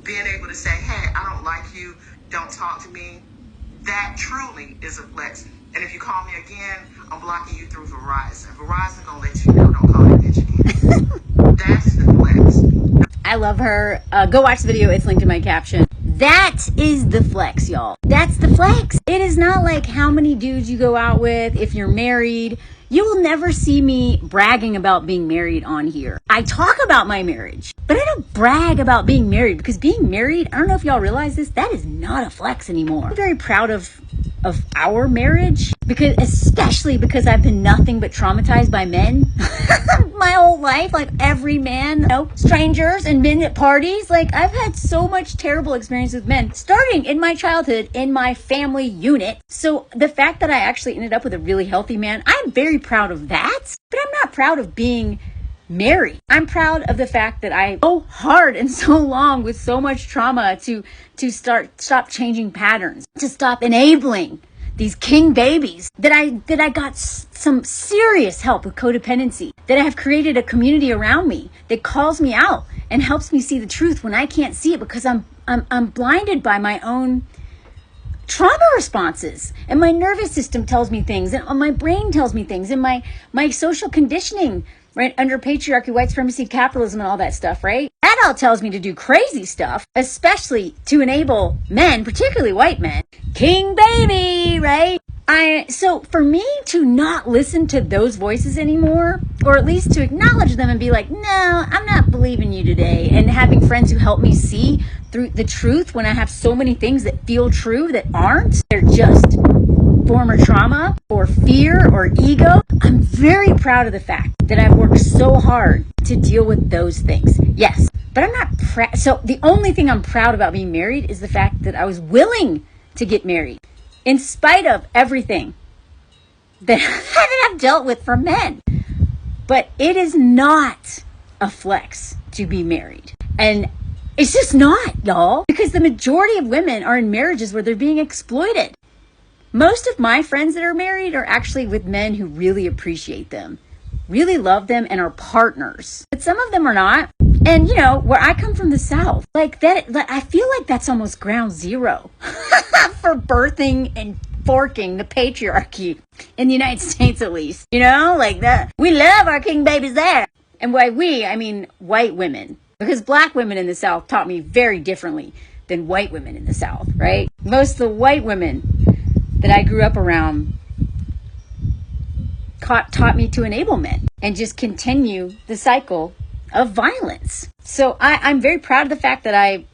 being able to say, hey, I don't like you, don't talk to me, that truly is a flex. And if you call me again, I'm blocking you through Verizon. Verizon gonna let you know, don't call that bitch again. That's the flex. I love her. Go watch the video. It's linked in my caption. That is the flex, y'all. That's the flex. It is not like how many dudes you go out with if you're married. You will never see me bragging about being married on here. I talk about my marriage, but I don't brag about being married, because being married, I don't know if y'all realize this, that is not a flex anymore. I'm very proud of our marriage, especially because I've been nothing but traumatized by men my whole life. Like every man, strangers and men at parties. Like I've had so much terrible experience with men, starting in my childhood in my family unit. So the fact that I actually ended up with a really healthy man, I'm very proud of that, but I'm not proud of being married. I'm proud of the fact that I so hard and so long with so much trauma to stop changing patterns, to stop enabling these king babies, that I got some serious help with codependency, that I have created a community around me that calls me out and helps me see the truth when I can't see it, because I'm blinded by my own trauma responses, and my nervous system tells me things, and my brain tells me things, and my social conditioning, right, under patriarchy, white supremacy, capitalism, and all that stuff, right? That all tells me to do crazy stuff, especially to enable men, particularly white men. King baby, right? So for me to not listen to those voices anymore, or at least to acknowledge them and be like, no, I'm not believing you today, and having friends who help me see through the truth when I have so many things that feel true that aren't, they're just former trauma or fear or ego. I'm very proud of the fact that I've worked so hard to deal with those things. Yes, but I'm not proud. So the only thing I'm proud about being married is the fact that I was willing to get married in spite of everything that I've dealt with from men. But it is not a flex to be married. And it's just not, y'all, because the majority of women are in marriages where they're being exploited. Most of my friends that are married are actually with men who really appreciate them, really love them, and are partners. But some of them are not. And where I come from, the South, like that, I feel like that's almost ground zero for birthing and forking the patriarchy in the United States, at least. Like that. We love our king babies there. And by we, I mean white women, because black women in the South taught me very differently than white women in the South, right? Most of the white women that I grew up around taught me to enable men and just continue the cycle of violence. So I'm very proud of the fact that I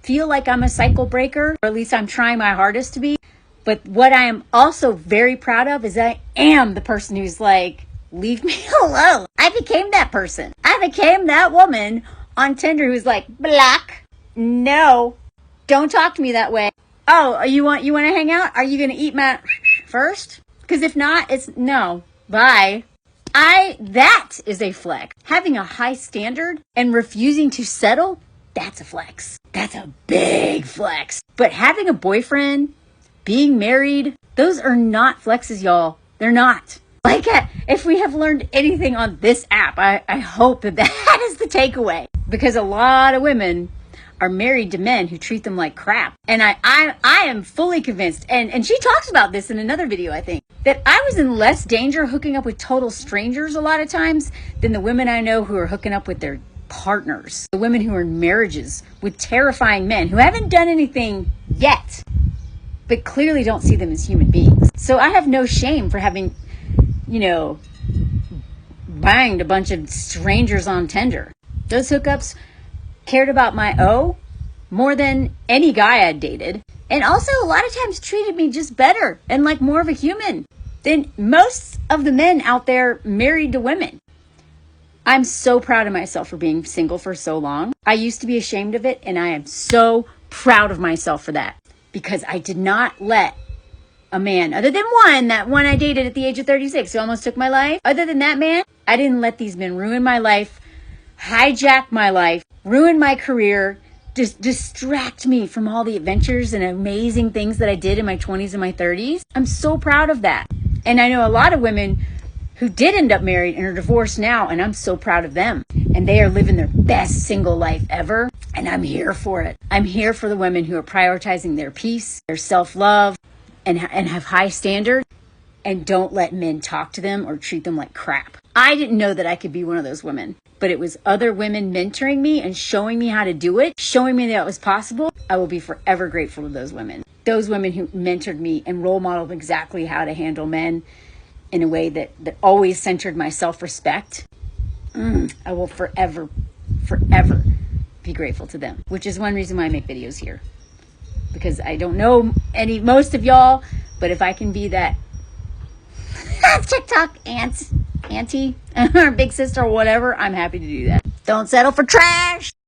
feel like I'm a cycle breaker, or at least I'm trying my hardest to be. But what I am also very proud of is I am the person who's like, leave me alone. I became that person. I became that woman on Tinder who's like, block. No, don't talk to me that way. Oh, you want to hang out? Are you going to eat my first? Because if not, it's no. Bye. That is a flex. Having a high standard and refusing to settle, that's a flex. That's a big flex. But having a boyfriend, being married, those are not flexes, y'all. They're not. Like, if we have learned anything on this app, I hope that is the takeaway. Because a lot of women are married to men who treat them like crap. And I am fully convinced, and she talks about this in another video, I think, that I was in less danger hooking up with total strangers a lot of times than the women I know who are hooking up with their partners. The women who are in marriages with terrifying men who haven't done anything yet, but clearly don't see them as human beings. So I have no shame for having, banged a bunch of strangers on Tinder. Those hookups cared about my more than any guy I'd dated. And also a lot of times treated me just better and like more of a human than most of the men out there married to women. I'm so proud of myself for being single for so long. I used to be ashamed of it, and I am so proud of myself for that, because I did not let a man, other than that one I dated at the age of 36 who almost took my life. Other than that man, I didn't let these men ruin my life, hijack my life, ruin my career, just distract me from all the adventures and amazing things that I did in my 20s and my 30s. I'm so proud of that. And I know a lot of women who did end up married and are divorced now, and I'm so proud of them. and they are living their best single life ever. And I'm here for it. I'm here for the women who are prioritizing their peace, their self-love, and have high standards, and don't let men talk to them or treat them like crap. I didn't know that I could be one of those women, but it was other women mentoring me and showing me how to do it, showing me that it was possible. I will be forever grateful to those women. Those women who mentored me and role modeled exactly how to handle men in a way that always centered my self-respect. I will forever be grateful to them, which is one reason why I make videos here. Because I don't know most of y'all, but if I can be that TikTok auntie or big sister or whatever, I'm happy to do that. Don't settle for trash.